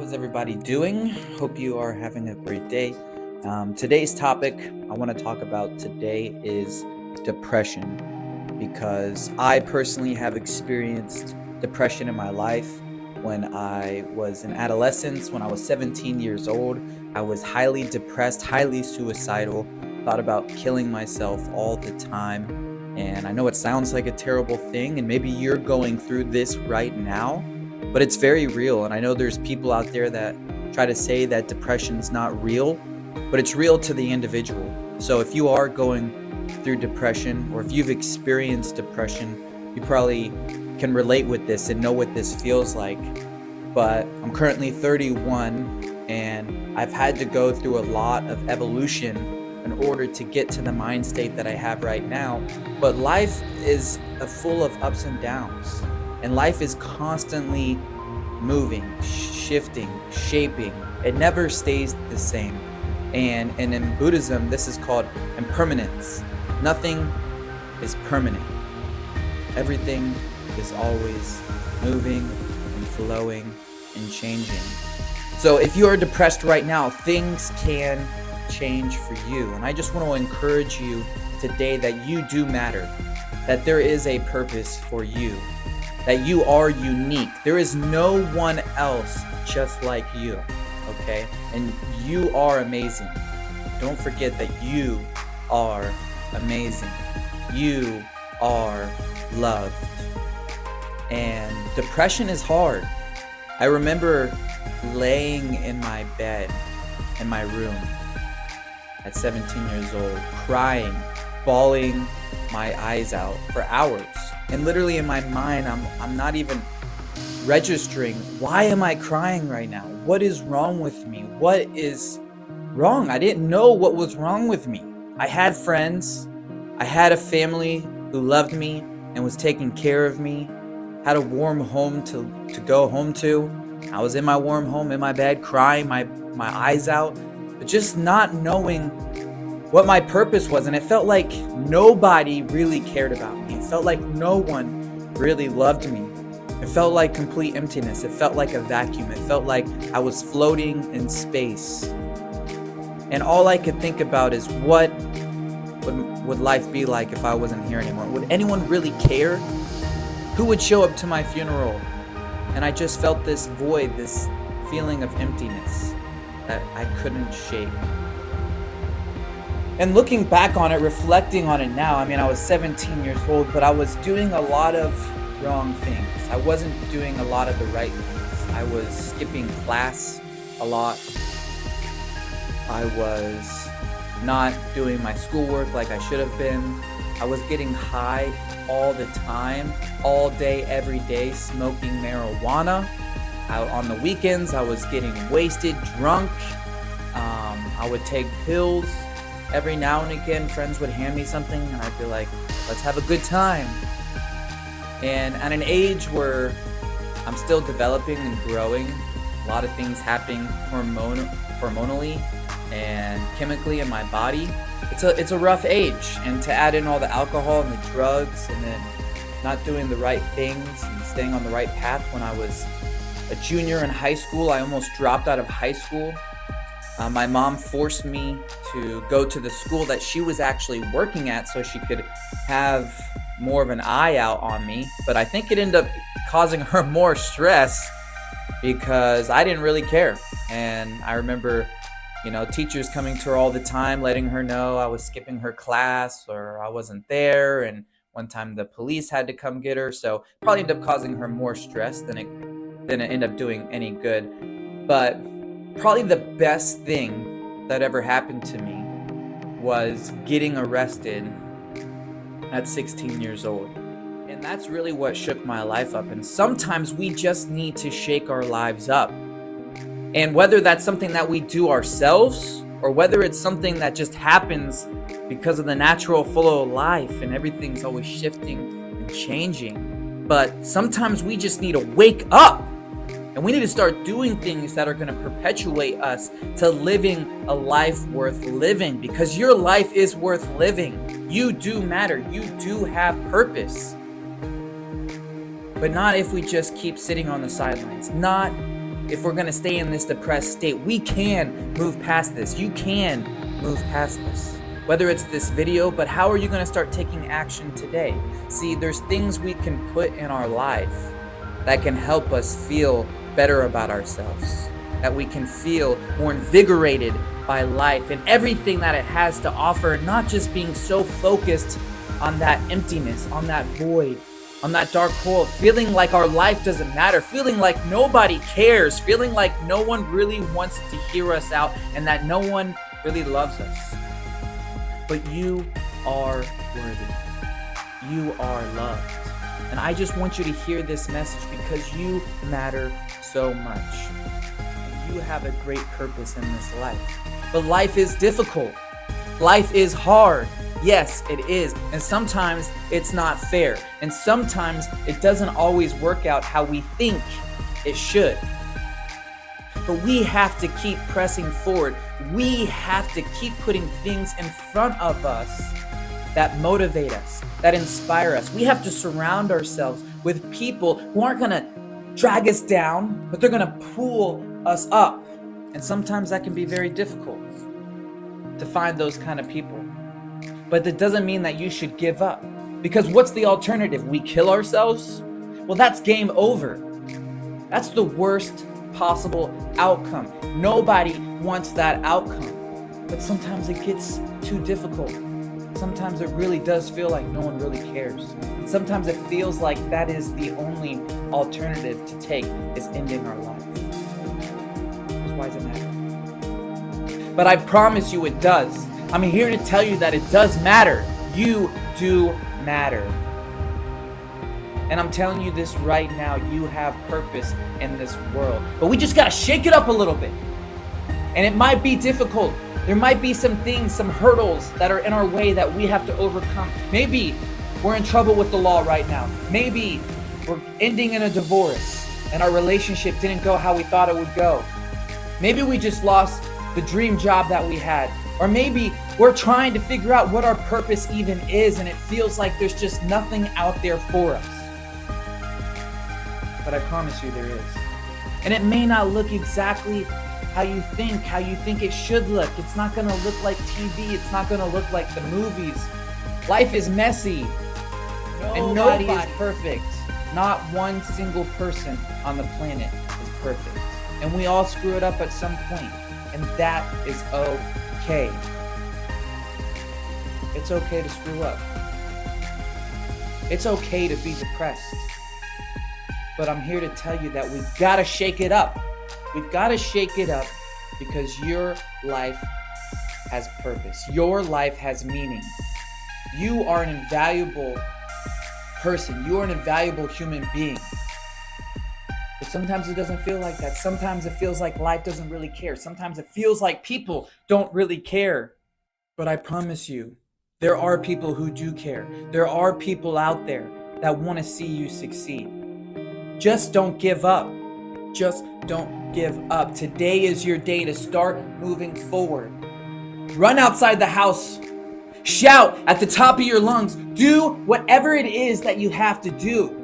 How's everybody doing? Hope you are having a great day. Today's topic I want to talk about today is depression because I personally have experienced depression in my life. When I was in adolescence, when I was 17 years old, I was highly depressed, highly suicidal, thought about killing myself all the time. And I know it sounds like a terrible thing, and maybe you're going through this right now, but it's very real. And I know there's people out there that try to say that depression's not real, but it's real to the individual. So if you are going through depression, or if you've experienced depression, you probably can relate with this and know what this feels like. But I'm currently 31 and I've had to go through a lot of evolution in order to get to the mind state that I have right now. But life is full of ups and downs, and life is constantly moving, shifting, shaping. It never stays the same. And in Buddhism, this is called impermanence. Nothing is permanent. Everything is always moving and flowing and changing. So if you are depressed right now, things can change for you. And I just want to encourage you today that you do matter, that there is a purpose for you, that you are unique. There is no one else just like you, okay? And you are amazing. Don't forget that you are amazing. You are loved. And depression is hard. I remember laying in my bed in my room at 17 years old, crying, bawling my eyes out for hours. And literally in my mind, I'm not even registering, why am I crying right now? What is wrong with me? What is wrong? I didn't know what was wrong with me. I had friends. I had a family who loved me and was taking care of me, had a warm home to go home to. I was in my warm home, in my bed, crying my eyes out, but just not knowing what my purpose was. And it felt like nobody really cared about me. It felt like no one really loved me. It felt like complete emptiness. It felt like a vacuum. It felt like I was floating in space. And all I could think about is what would life be like if I wasn't here anymore? Would anyone really care? Who would show up to my funeral? And I just felt this void, this feeling of emptiness that I couldn't shake. And looking back on it, reflecting on it now, I was 17 years old, but I was doing a lot of wrong things. I wasn't doing a lot of the right things. I was skipping class a lot. I was not doing my schoolwork like I should have been. I was getting high all the time, all day, every day, smoking marijuana. On the weekends, I was getting wasted, drunk. I would take pills. Every now and again, friends would hand me something and I'd be like, let's have a good time. And at an age where I'm still developing and growing, a lot of things happening hormonally and chemically in my body, it's a rough age. And to add in all the alcohol and the drugs and then not doing the right things and staying on the right path. When I was a junior in high school, I almost dropped out of high school. My mom forced me to go to the school that she was actually working at so she could have more of an eye out on me. But I think it ended up causing her more stress because I didn't really care. And I remember, teachers coming to her all the time, letting her know I was skipping her class or I wasn't there. And one time the police had to come get her. So probably ended up causing her more stress than it ended up doing any good. But probably the best thing that ever happened to me was getting arrested at 16 years old. And that's really what shook my life up. And sometimes we just need to shake our lives up. And whether that's something that we do ourselves or whether it's something that just happens because of the natural flow of life and everything's always shifting and changing. But sometimes we just need to wake up. And we need to start doing things that are going to perpetuate us to living a life worth living, because your life is worth living. You do matter. You do have purpose. But not if we just keep sitting on the sidelines. Not if we're going to stay in this depressed state. We can move past this. You can move past this. Whether it's this video, but how are you going to start taking action today? See, there's things we can put in our life that can help us feel better about ourselves, that we can feel more invigorated by life and everything that it has to offer, not just being so focused on that emptiness, on that void, on that dark hole, feeling like our life doesn't matter, feeling like nobody cares, feeling like no one really wants to hear us out and that no one really loves us. But you are worthy. You are loved. And I just want you to hear this message because you matter so much. And you have a great purpose in this life. But life is difficult. Life is hard. Yes, it is. And sometimes it's not fair. And sometimes it doesn't always work out how we think it should. But we have to keep pressing forward. We have to keep putting things in front of us that motivate us, that inspire us. We have to surround ourselves with people who aren't going to drag us down, but they're going to pull us up. And sometimes that can be very difficult to find those kind of people. But that doesn't mean that you should give up. Because what's the alternative? We kill ourselves? Well, that's game over. That's the worst possible outcome. Nobody wants that outcome. But sometimes it gets too difficult. Sometimes it really does feel like no one really cares. And sometimes it feels like that is the only alternative to take, is ending our life. Because why does it matter? But I promise you it does. I'm here to tell you that it does matter. You do matter. And I'm telling you this right now, you have purpose in this world. But we just gotta shake it up a little bit. And it might be difficult. There might be some things, some hurdles that are in our way that we have to overcome. Maybe we're in trouble with the law right now. Maybe we're ending in a divorce and our relationship didn't go how we thought it would go. Maybe we just lost the dream job that we had. Or maybe we're trying to figure out what our purpose even is and it feels like there's just nothing out there for us. But I promise you there is. And it may not look exactly how you think it should look. It's not gonna look like TV. It's not gonna look like the movies. Life is messy. And nobody is perfect. Not one single person on the planet is perfect. And we all screw it up at some point. And that is okay. It's okay to screw up. It's okay to be depressed. But I'm here to tell you that we've got to shake it up. We've got to shake it up because your life has purpose. Your life has meaning. You are an invaluable person. You are an invaluable human being. But sometimes it doesn't feel like that. Sometimes it feels like life doesn't really care. Sometimes it feels like people don't really care. But I promise you, there are people who do care. There are people out there that want to see you succeed. Just don't give up. Just don't give up. Today is your day to start moving forward. Run outside the house. Shout at the top of your lungs. Do whatever it is that you have to do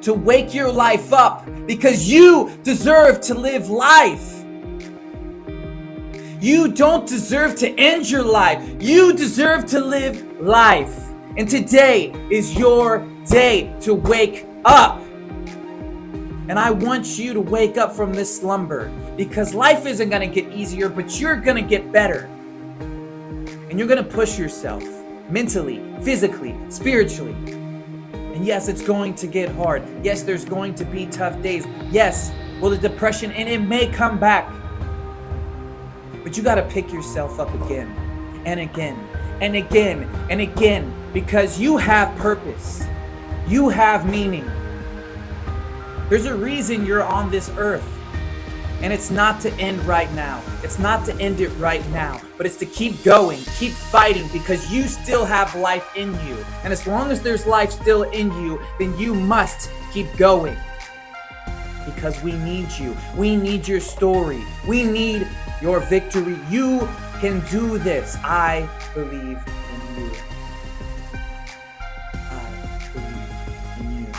to wake your life up, because you deserve to live life. You don't deserve to end your life. You deserve to live life. And today is your day to wake up. And I want you to wake up from this slumber, because life isn't going to get easier, but you're going to get better. And you're going to push yourself mentally, physically, spiritually. And yes, it's going to get hard. Yes, there's going to be tough days. Yes, well, the depression, and it may come back. But you got to pick yourself up again and again and again and again, because you have purpose. You have meaning. There's a reason you're on this earth. And it's not to end right now. It's not to end it right now. But it's to keep going, keep fighting, because you still have life in you. And as long as there's life still in you, then you must keep going. Because we need you. We need your story. We need your victory. You can do this. I believe in you. I believe in you.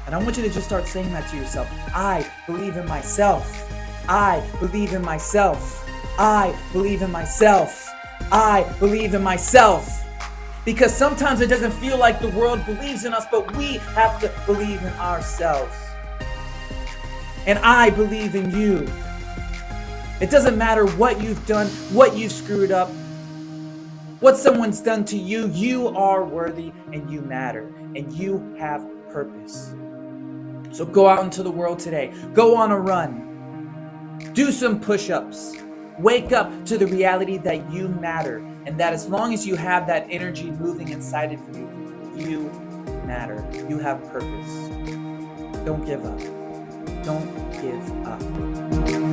And I want you to just start saying that to yourself. I believe in myself. I believe in myself. I believe in myself. I believe in myself. Because sometimes it doesn't feel like the world believes in us, but we have to believe in ourselves. And I believe in you. It doesn't matter what you've done, what you've screwed up, what someone's done to you. You are worthy and you matter and you have purpose. So go out into the world today. Go on a run. Do some push-ups. Wake up to the reality that you matter and that as long as you have that energy moving inside of you, you matter. You have purpose. Don't give up. Don't give up.